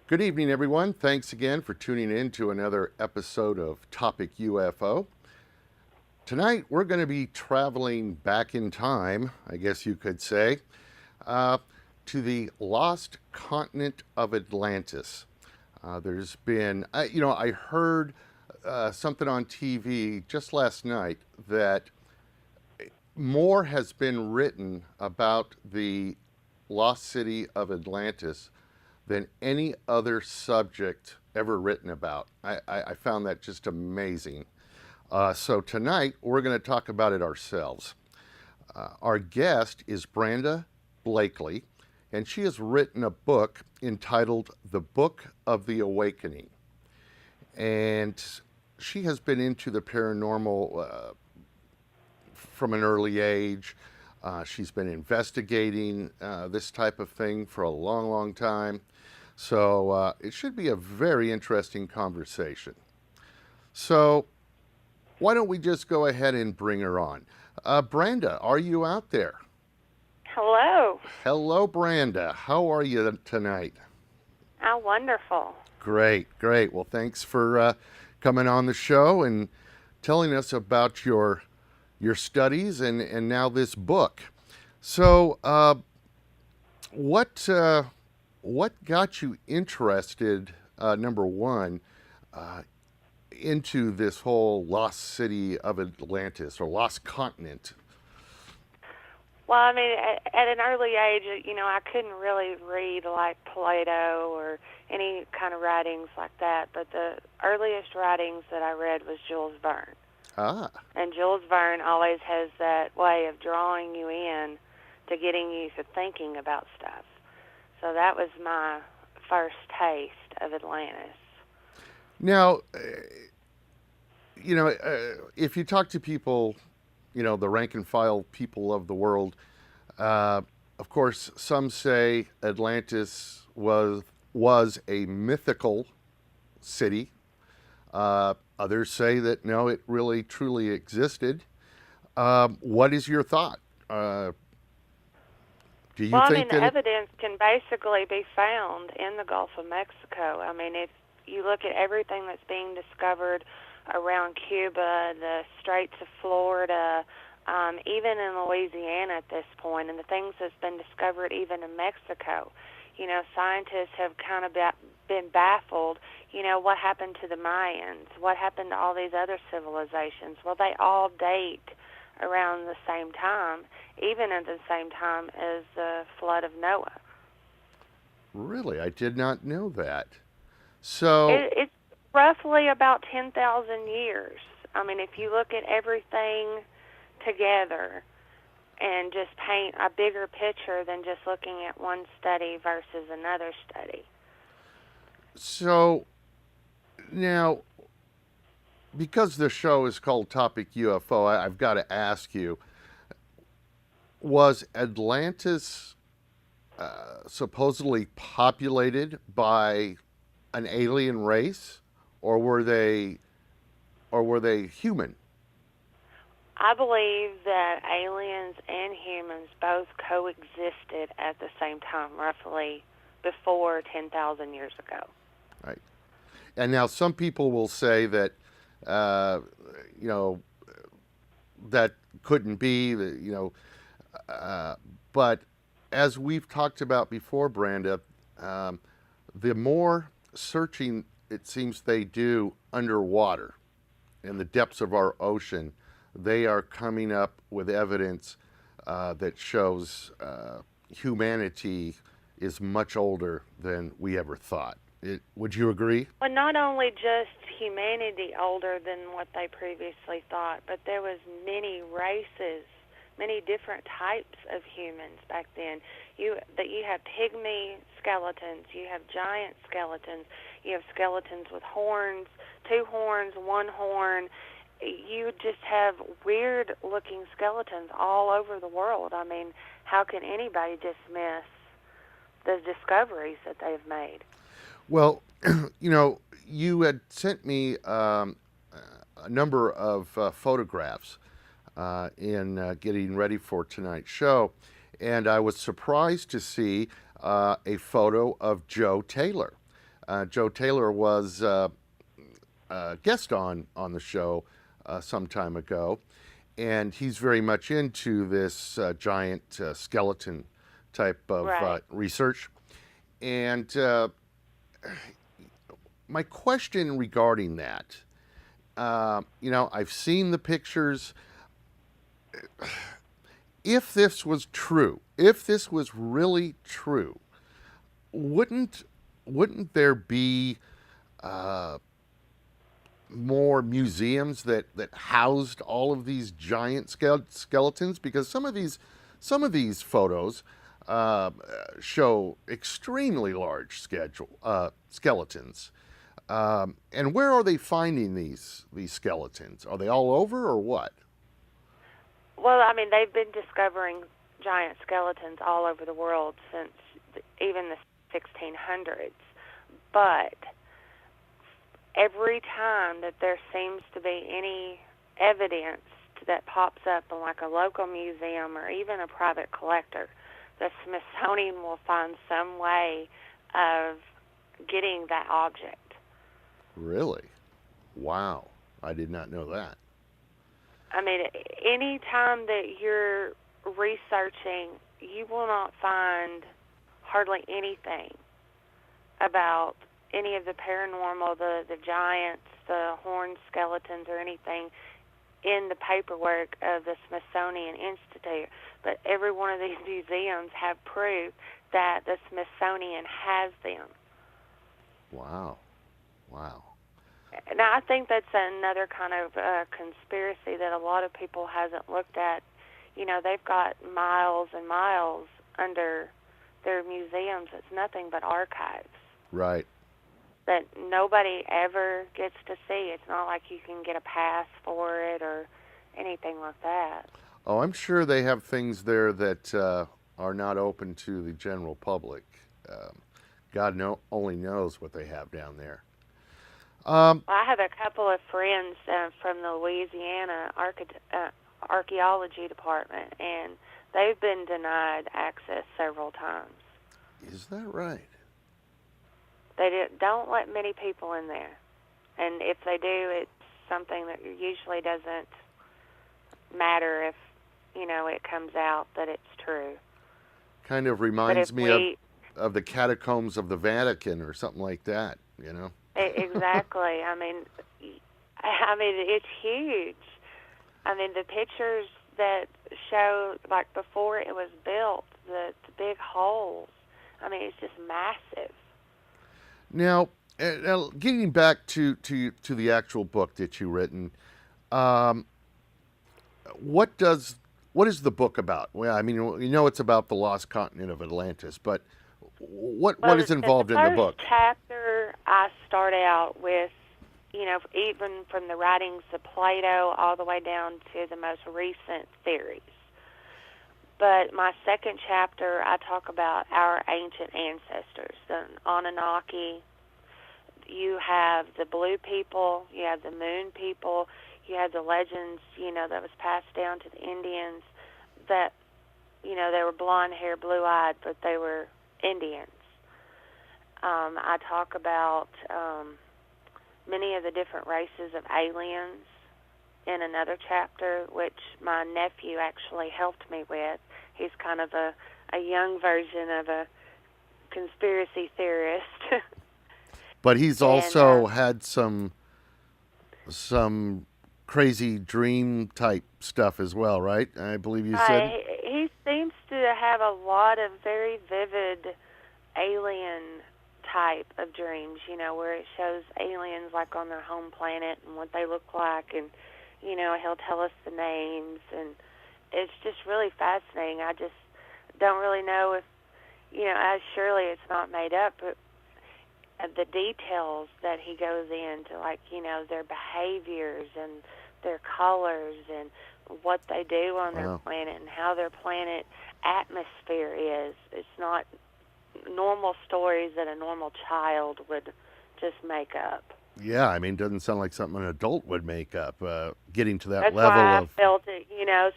Good evening, everyone. Thanks again for tuning in to another episode of Topic UFO. Tonight, we're going to be traveling back in time, I guess you could say, uh, to the lost continent of Atlantis. There's been, I heard something on TV just last night that more has been written about the lost city of Atlantis than any other subject ever written about. I found that just amazing. So tonight, we're going to talk about it ourselves. Our guest is Branda Blakley, and she has written a book entitled The Book of the Awakening. And she has been into the paranormal from an early age. She's been investigating this type of thing for a long, long time. So it should be a very interesting conversation. So why don't we just go ahead and bring her on? Branda, are you out there? Hello. Hello, Branda. How are you tonight? How wonderful. Great, great. Well, thanks for coming on the show and telling us about your studies and now this book. So, what got you interested, number one, into this whole lost city of Atlantis or lost continent? Well, I mean, at an early age, I couldn't really read like Plato or any kind of writings like that, but the earliest writings that I read was Jules Verne. Ah, And Jules Verne always has that way of drawing you in to getting you to thinking about stuff. So that was my first taste of Atlantis. now, if you talk to people, the rank and file people of the world, of course, some say Atlantis was a mythical city. Others say that no, it really truly existed. What is your thought? Do you Well, I think mean, the that it? evidence can basically be found in the Gulf of Mexico. I mean, if you look at everything that's being discovered around Cuba, the Straits of Florida, even in Louisiana at this point, and the things that's been discovered even in Mexico, scientists have kind of been baffled. What happened to the Mayans? What happened to all these other civilizations? Well, they all date around the same time, even at the same time as the flood of Noah. Really, I did not know that. So, It's roughly about 10,000 years. I mean, if you look at everything together and just paint a bigger picture than just looking at one study versus another study. so now, because the show is called Topic UFO, I've got to ask you: was Atlantis supposedly populated by an alien race, or were they human? I believe that aliens and humans both coexisted at the same time, roughly before 10,000 years ago. Right. And now some people will say that uh, you know that couldn't be, but as we've talked about before, Branda, um, the more searching it seems they do underwater in the depths of our ocean, they are coming up with evidence that shows humanity is much older than we ever thought. Would you agree? Well, not only just humanity older than what they previously thought, but there was many races, many different types of humans back then. You have pygmy skeletons, you have giant skeletons, you have skeletons with horns, 2 horns, 1 horn. You just have weird looking skeletons all over the world. I mean, how can anybody dismiss the discoveries that they've made? Well, you had sent me a number of photographs in getting ready for tonight's show, and I was surprised to see a photo of Joe Taylor. Joe Taylor was a guest on the show some time ago, and he's very much into this giant skeleton type of Right. research. And my question regarding that, I've seen the pictures. If this was true, if this was really true, wouldn't there be uh, more museums that housed all of these giant skeletons? Because some of these photos uh, show extremely large skeletons. And where are they finding these skeletons? Are they all over or what? Well, I mean, they've been discovering giant skeletons all over the world since even the 1600s. But every time that there seems to be any evidence that pops up in like a local museum or even a private collector, the Smithsonian will find some way of getting that object. Really? Wow. I did not know that. I mean, any time that you're researching, you will not find hardly anything about any of the paranormal, the giants, the horned skeletons, or anything in the paperwork of the Smithsonian Institute. But every one of these museums have proof that the Smithsonian has them. Wow. Wow. Now, I think that's another kind of conspiracy that a lot of people hasn't looked at. You know, they've got miles and miles under their museums. It's nothing but archives Right. that nobody ever gets to see. It's not like you can get a pass for it or anything like that. Oh, I'm sure they have things there that are not open to the general public. Um, God only knows what they have down there. Well, I have a couple of friends from the Louisiana archaeology department, and they've been denied access several times. Is that right? Don't let many people in there, and if they do, it's something that usually doesn't matter if it comes out that it's true. Kind of But if reminds me of the catacombs of the Vatican or something like that, you know? Exactly. I mean, it's huge. I mean, the pictures that show, like, before it was built, the big holes. I mean, it's just massive. Now, getting back to the actual book that you've written, um, what is the book about? Well, I mean, it's about the lost continent of Atlantis, but what Well, is the involved in the first book? chapter, I start out with, even from the writings of Plato all the way down to the most recent theories. But my second chapter, I talk about our ancient ancestors, the Anunnaki. You have the blue people, you have the moon people, you have the legends, that was passed down to the Indians that, they were blonde hair, blue-eyed, but they were Indians. I talk about many of the different races of aliens in another chapter, which my nephew actually helped me with. He's kind of a young version of a conspiracy theorist. But he's And also had some crazy dream type stuff as well, right? I believe you said. he seems to have a lot of very vivid alien type of dreams, where it shows aliens like on their home planet and what they look like, and he'll tell us the names, and it's just really fascinating. I just don't really know if surely it's not made up, but the details that he goes into, like their behaviors and their colors and what they do on their Wow. planet and how their planet atmosphere is. It's not normal stories that a normal child would just make up. Yeah, I mean, doesn't sound like something an adult would make up. Getting to that That's level why I of. felt it,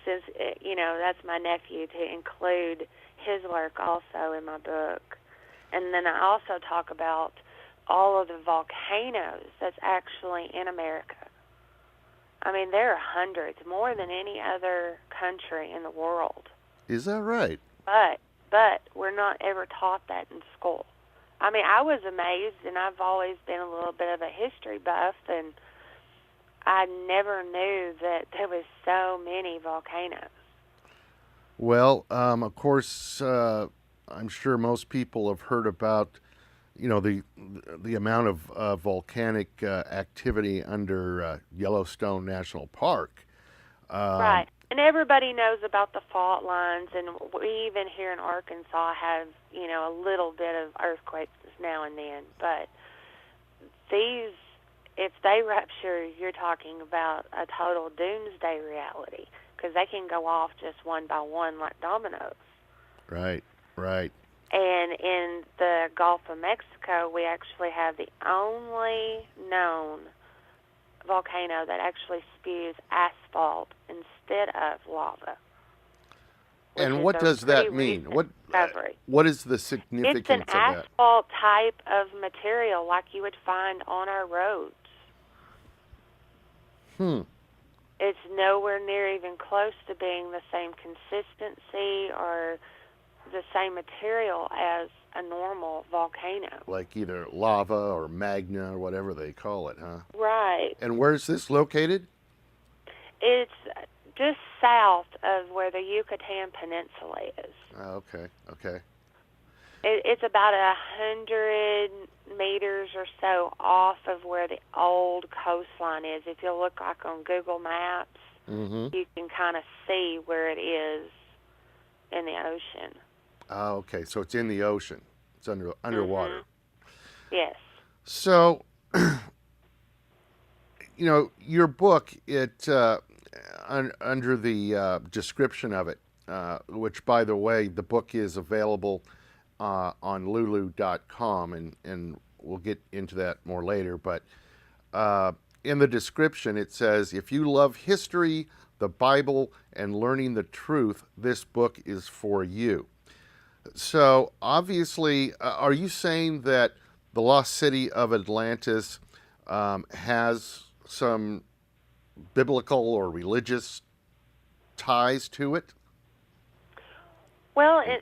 since, that's my nephew, to include his work also in my book. And then I also talk about all of the volcanoes that's actually in America. I mean, there are hundreds, more than any other country in the world. Is that right? But we're not ever taught that in school. I mean, I was amazed, and I've always been a little bit of a history buff, and I never knew that there was so many volcanoes. Well, of course, I'm sure most people have heard about, the amount of volcanic activity under Yellowstone National Park. Right. And everybody knows about the fault lines, and we even here in Arkansas have, a little bit of earthquakes now and then. But these, if they rupture, you're talking about a total doomsday reality, because they can go off just one by one like dominoes. Right, right. And in the Gulf of Mexico, we actually have the only known volcano that actually spews asphalt instead of lava. And what does that mean? What is the significance of that? It's an asphalt type of material like you would find on our roads. It's nowhere near even close to being the same consistency or the same material as a normal volcano. Like either lava or magna or whatever they call it, huh? Right. And where's this located? It's just south of where the Yucatan Peninsula is. Oh, okay. It's about 100 meters or so off of where the old coastline is. If you look like on Google Maps, you can kind of see where it is in the ocean. Oh, okay. So it's in the ocean. It's underwater. Yes. So, your book, it under the description of it, which, by the way, the book is available on lulu.com, and we'll get into that more later. But in the description, it says, if you love history, the Bible, and learning the truth, this book is for you. So, obviously, are you saying that the lost city of Atlantis has some biblical or religious ties to it? Well, in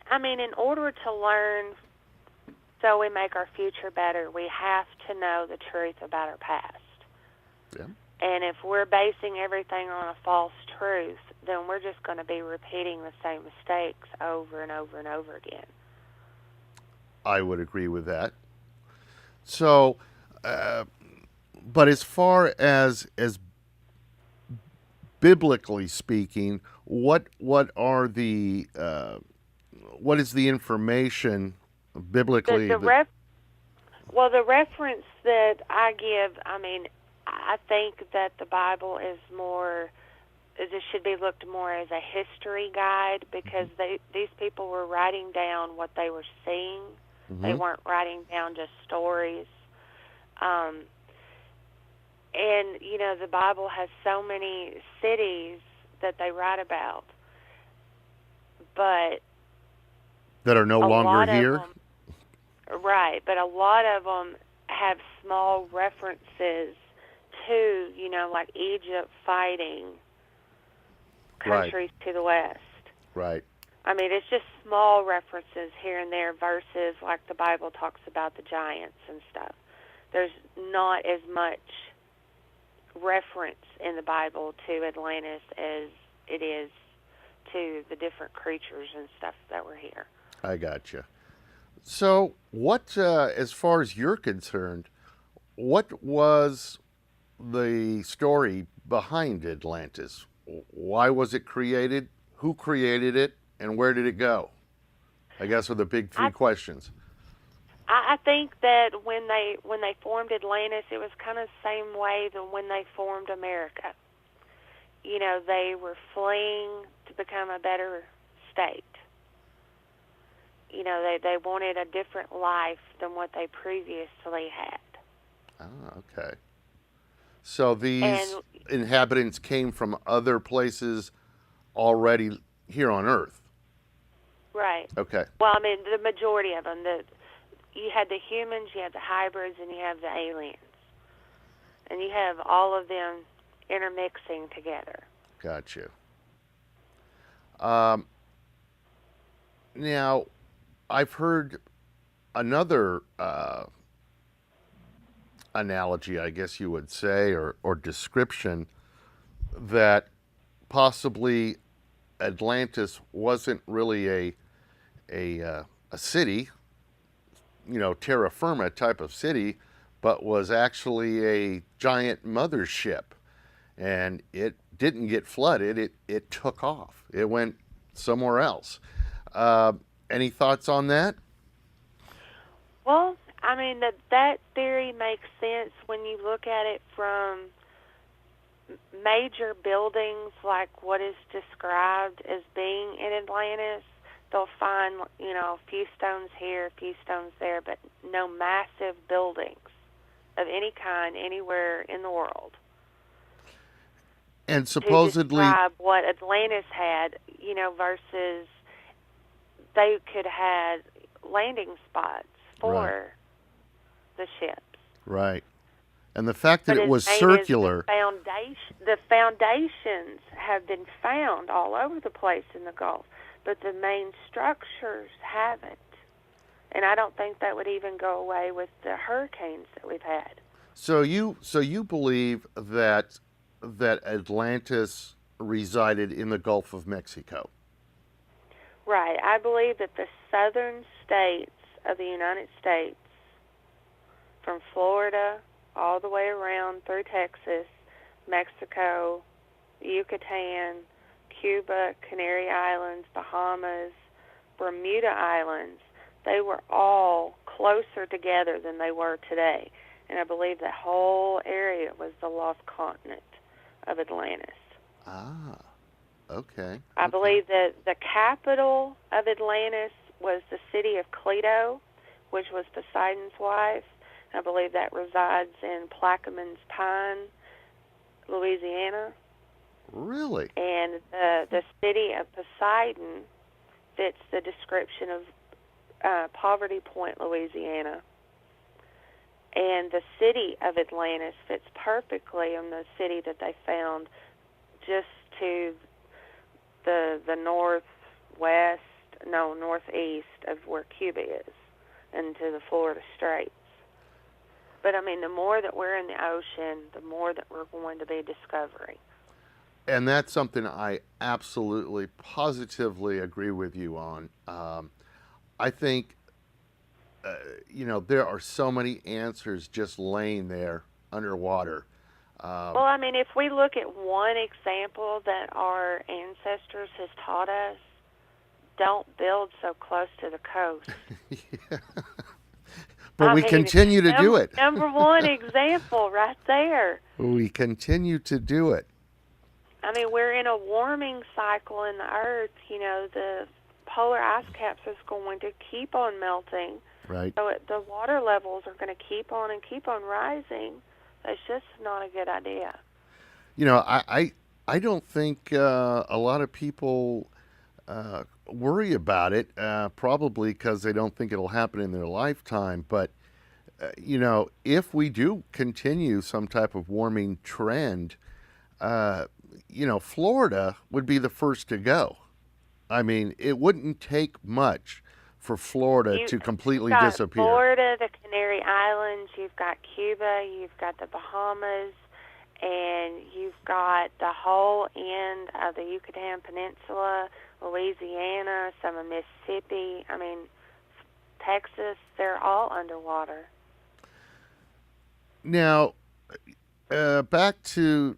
order to learn so we make our future better, we have to know the truth about our past. Yeah. And if we're basing everything on a false truth, then we're just going to be repeating the same mistakes over and over and over again. I would agree with that. So, but as far as biblically speaking, what is the information biblically? The reference that I give, I think that the Bible is more. It should be looked more as a history guide, because these people were writing down what they were seeing. They weren't writing down just stories. And, the Bible has so many cities that they write about, but that are no longer here? Right, but a lot of them have small references to, like Egypt fighting countries to the west. Right. It's just small references here and there versus like the Bible talks about the giants and stuff. There's not as much reference in the Bible to Atlantis as it is to the different creatures and stuff that were here. I gotcha. So what, as far as you're concerned, what was the story behind Atlantis? Why was it created? Who created it? And where did it go? I guess are the big three questions. I think that when they formed Atlantis, it was kind of the same way than when they formed America. They were fleeing to become a better state. They wanted a different life than what they previously had. Ah, okay. So these inhabitants came from other places already here on Earth. Right. Okay. Well, the majority of them. you had the humans, you have the hybrids, and you have the aliens. And you have all of them intermixing together. Got you. Now, I've heard another analogy, I guess you would say, or description, that possibly Atlantis wasn't really a city, terra firma type of city, but was actually a giant mothership, and it didn't get flooded. It took off. It went somewhere else. Any thoughts on that? Well, I mean, that theory makes sense when you look at it from major buildings like what is described as being in Atlantis. They'll find, a few stones here, a few stones there, but no massive buildings of any kind anywhere in the world. And supposedly, to describe what Atlantis had, versus they could have landing spots for the ships. Right. And the fact that but it was circular. The foundations have been found all over the place in the Gulf, but the main structures haven't. And I don't think that would even go away with the hurricanes that we've had. So you believe that Atlantis resided in the Gulf of Mexico? Right. I believe that the southern states of the United States, from Florida all the way around through Texas, Mexico, Yucatan, Cuba, Canary Islands, Bahamas, Bermuda Islands, they were all closer together than they were today. And I believe that whole area was the lost continent of Atlantis. Ah, okay. I believe that the capital of Atlantis was the city of Cleto, which was Poseidon's wife. I believe that resides in Plaquemines Pine, Louisiana. Really? And the city of Poseidon fits the description of Poverty Point, Louisiana. And the city of Atlantis fits perfectly in the city that they found just to the northeast of where Cuba is, and to the Florida Straits. But, I mean, the more that we're in the ocean, the more that we're going to be discovering. And that's something I absolutely, positively agree with you on. I think, there are so many answers just laying there underwater. Well, I mean, if we look at one example that our ancestors has taught us, don't build so close to the coast. Yeah. But we continue to do it. Number one example right there. We continue to do it. I mean, we're in a warming cycle in the Earth. The polar ice caps is going to keep on melting. Right. So the water levels are going to keep on rising. That's just not a good idea. I don't think a lot of people worry about it, probably because they don't think it'll happen in their lifetime. But, if we do continue some type of warming trend, Florida would be the first to go. I mean, it wouldn't take much for Florida to completely disappear. Florida, the Canary Islands, you've got Cuba, you've got the Bahamas, and you've got the whole end of the Yucatan Peninsula, Louisiana, some of Mississippi. I mean, Texas, they're all underwater. Now, back to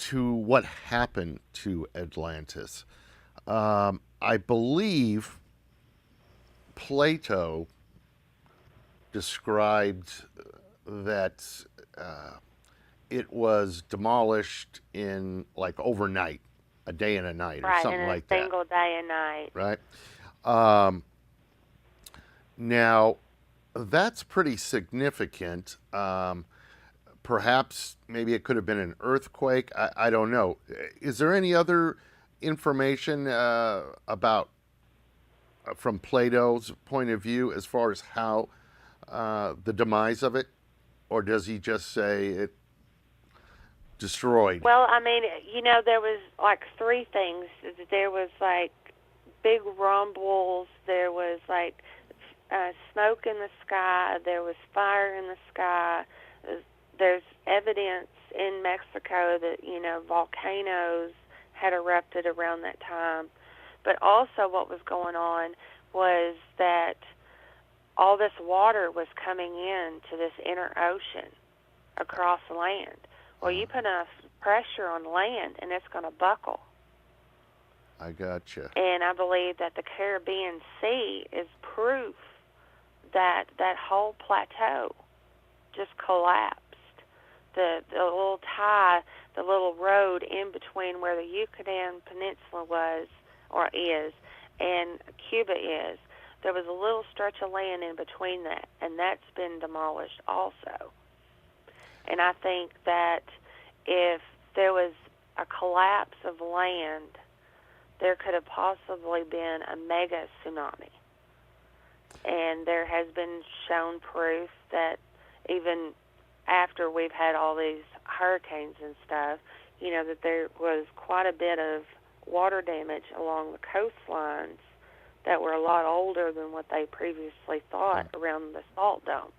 what happened to Atlantis. I believe Plato described that it was demolished in like overnight, a day and a night, or something like that. Right, in a single day and night. Right. Now, that's pretty significant. Perhaps maybe it could have been an earthquake. I don't know. Is there any other information about from Plato's point of view as far as how the demise of it, or does he just say it destroyed? Well, I mean, there was like three things. There was like big rumbles. There was like smoke in the sky. There was fire in the sky. There's evidence in Mexico that, volcanoes had erupted around that time. But also what was going on was that all this water was coming in to this inner ocean across land. Well, you put enough pressure on land and it's going to buckle. I gotcha. And I believe that the Caribbean Sea is proof that that whole plateau just collapsed. The little the little road in between where the Yucatan Peninsula was or is and Cuba is, there was a little stretch of land in between that, and that's been demolished also. And I think that if there was a collapse of land, there could have possibly been a mega tsunami. And there has been shown proof that even after we've had all these hurricanes and stuff, that there was quite a bit of water damage along the coastlines that were a lot older than what they previously thought around the salt domes.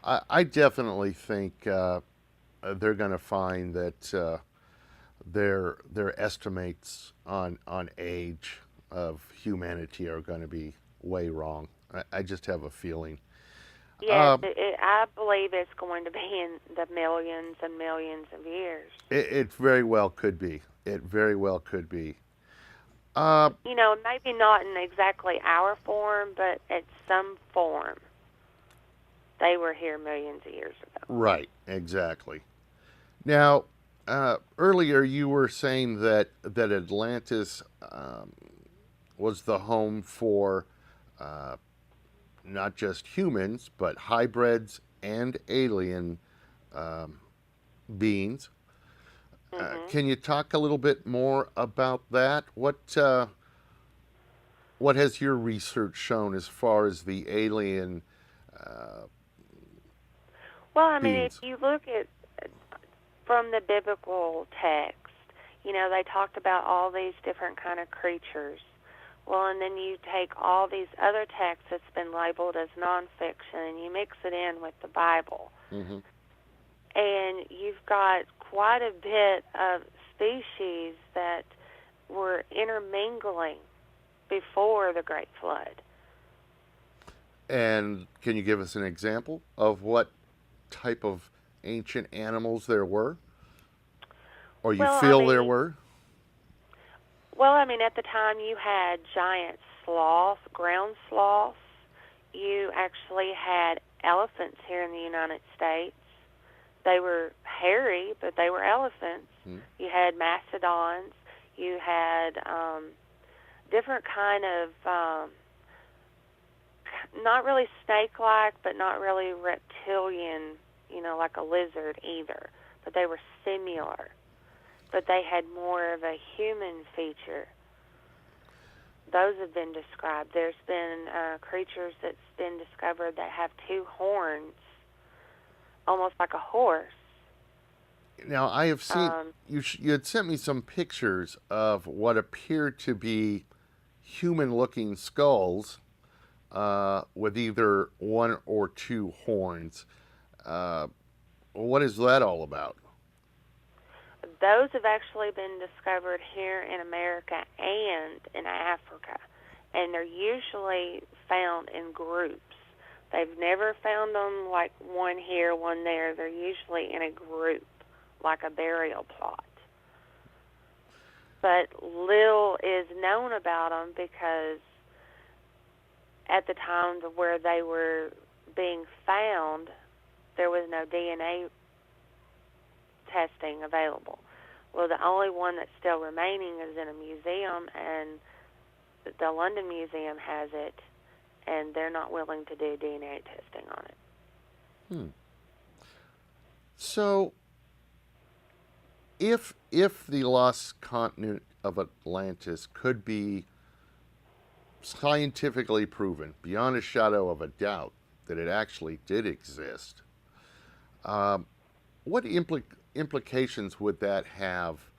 I definitely think they're going to find that their estimates on age of humanity are going to be way wrong. I just have a feeling. Yes, I believe it's going to be in the millions and millions of years. It very well could be. It very well could be. Maybe not in exactly our form, but at some form. They were here millions of years ago. Right, exactly. Now, earlier you were saying that Atlantis was the home for not just humans, but hybrids and alien beings. Can you talk a little bit more about that? What has your research shown as far as the alien well, I mean, beings? if you look at from the biblical text, they talked about all these different kind of creatures. Well, and then you take all these other texts that's been labeled as nonfiction and you mix it in with the Bible. Mm-hmm. And you've got quite a bit of species that were intermingling before the Great Flood. And can you give us an example of what type of ancient animals there were? Or you feel there were? Well, I mean, at the time you had giant sloths, ground sloths. You actually had elephants here in the United States. They were hairy, but they were elephants. You had mastodons. You had different kind of, not really snake-like, but not really reptilian, like a lizard either. But they were similar. But they had more of a human feature. Those have been described. There's been creatures that's been discovered that have two horns, almost like a horse. Now, I have seen, you had sent me some pictures of what appeared to be human-looking skulls with either one or two horns. What is that all about? Those have actually been discovered here in America and in Africa, and they're usually found in groups. They've never found them like one here, one there. They're usually in a group, like a burial plot. But little is known about them because at the time where they were being found, there was no DNA testing available. Well, the only one that's still remaining is in a museum, and the London Museum has it, and they're not willing to do DNA testing on it. So, if the lost continent of Atlantis could be scientifically proven, beyond a shadow of a doubt, that it actually did exist, what implications would that have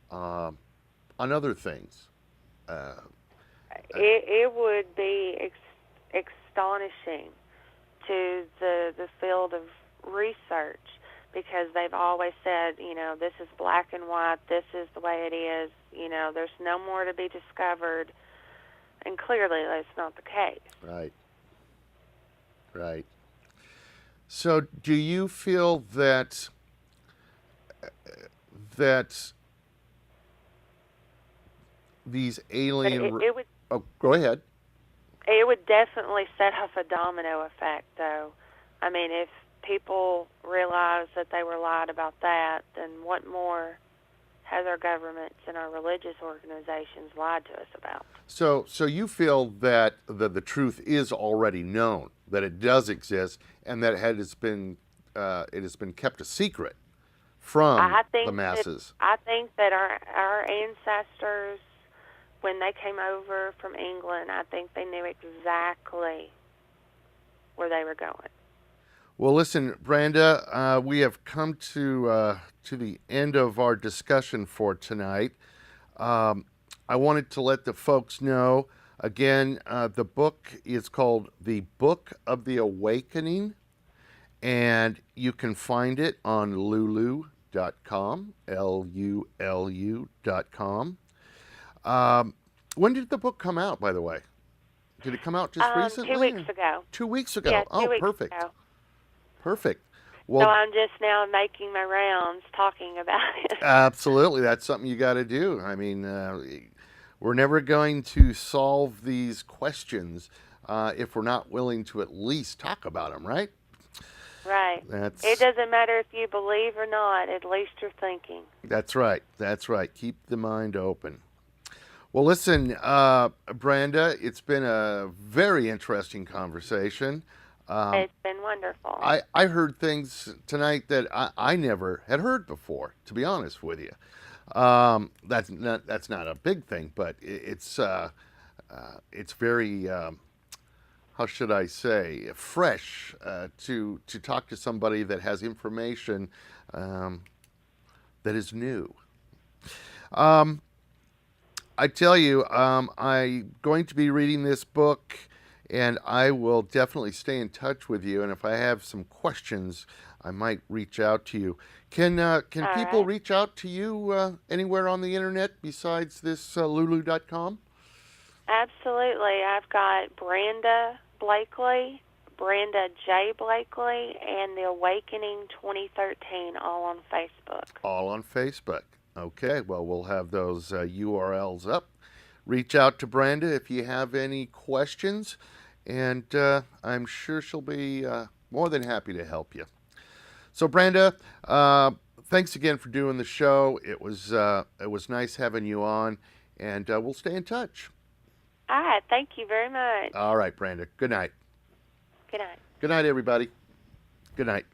on other things? It would be astonishing to the field of research, because they've always said, this is black and white, this is the way it is, there's no more to be discovered, and clearly that's not the case. Right. Right. So do you feel that these alien... It would Oh, go ahead. It would definitely set off a domino effect, though. I mean, if people realize that they were lied about that, then what more has our governments and our religious organizations lied to us about? So you feel that the truth is already known, that it does exist, and that it has been kept a secret from the masses. I think that our ancestors, when they came over from England, I think they knew exactly where they were going. Well, listen, Branda, we have come to the end of our discussion for tonight. I wanted to let the folks know, again, the book is called The Book of the Awakening, and you can find it on lulu.com, Lulu.com. When did the book come out, by the way? Did it come out just recently? 2 weeks ago. 2 weeks ago. Yeah, 2 weeks perfect. ago. Perfect. So Well, I'm just now making my rounds talking about it. absolutely. That's something you got to do. I mean, we're never going to solve these questions if we're not willing to at least talk about them, right? Right. It doesn't matter if you believe or not, at least you're thinking. That's right. That's right. Keep the mind open. Well, listen, Branda, it's been a very interesting conversation. It's been wonderful. I heard things tonight that I never had heard before, to be honest with you. That's not a big thing, but it's very, how should I say, fresh to talk to somebody that has information that is new. I tell you, I'm going to be reading this book, and I will definitely stay in touch with you. And if I have some questions, I might reach out to you. Can people reach out to you anywhere on the internet besides this Lulu.com? Absolutely. I've got Branda Blakley, Branda J. Blakley, and The Awakening 2013 all on Facebook. All on Facebook. Okay, well, we'll have those URLs up. Reach out to Branda if you have any questions, and I'm sure she'll be more than happy to help you. So, Branda, thanks again for doing the show. It was nice having you on, and we'll stay in touch. All right, thank you very much. All right, Branda. Good night. Good night. Good night, everybody. Good night.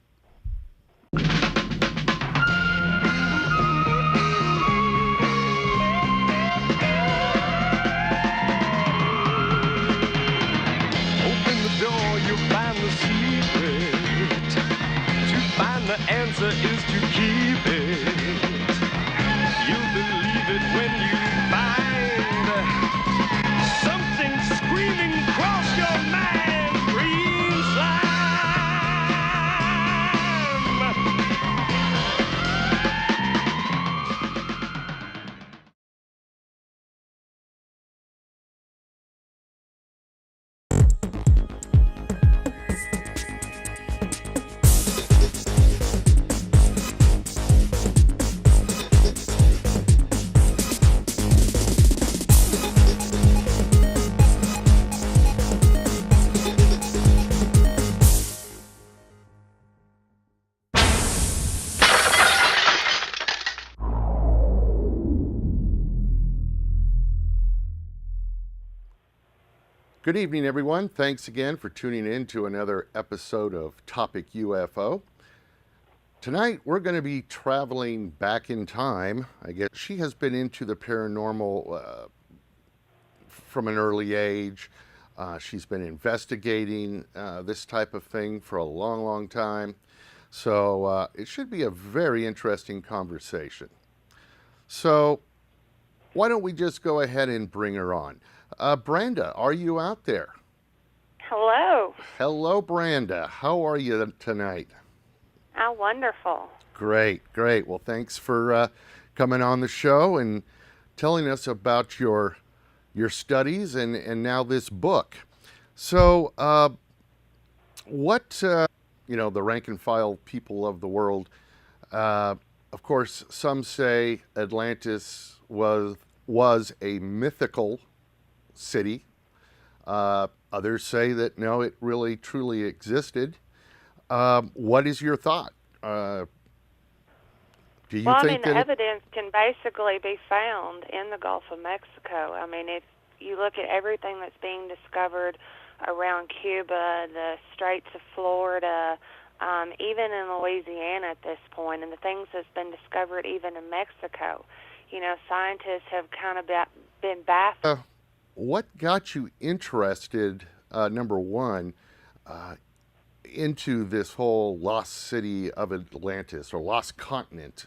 The answer is to keep it. You'll believe it when you find something screaming across your mind. Green slime. Good evening, everyone. Thanks again for tuning in to another episode of Topic UFO. Tonight, we're going to be traveling back in time. I guess she has been into the paranormal from an early age. She's been investigating this type of thing for a long, long time. So it should be a very interesting conversation. So why don't we just go ahead and bring her on? Branda, are you out there? Hello. Hello, Branda. How are you tonight? How wonderful. Great, great. Well, thanks for coming on the show and telling us about your studies and now this book. So, the rank and file people of the world, of course, some say Atlantis was a mythical city. Others say that no, it really truly existed. What is your thought? Do you think the that evidence can basically be found in the Gulf of Mexico. I mean, if you look at everything that's being discovered around Cuba, the Straits of Florida, even in Louisiana at this point, and the things that's been discovered even in Mexico, scientists have kind of been baffled. what got you interested, number one, into this whole lost city of Atlantis or lost continent?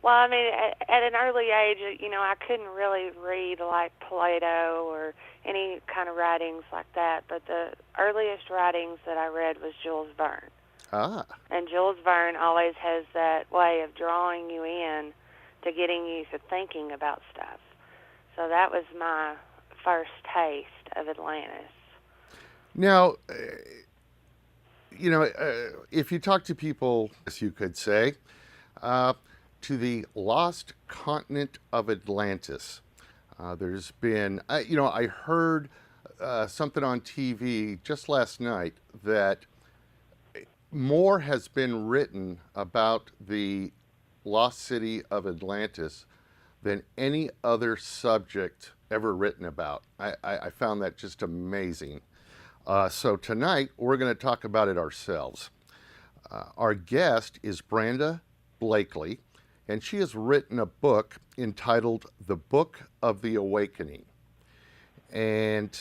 Well, I mean, at an early age, I couldn't really read like Plato or any kind of writings like that, but the earliest writings that I read was Jules Verne. Ah. And Jules Verne always has that way of drawing you in to getting you to thinking about stuff. So that was my first taste of Atlantis. Now, if you talk to people, as you could say, to the lost continent of Atlantis, there's been, I heard something on TV just last night that more has been written about the lost city of Atlantis than any other subject ever written about. I found that just amazing. So tonight, we're going to talk about it ourselves. Our guest is Branda Blakley, and she has written a book entitled The Book of the Awakening. And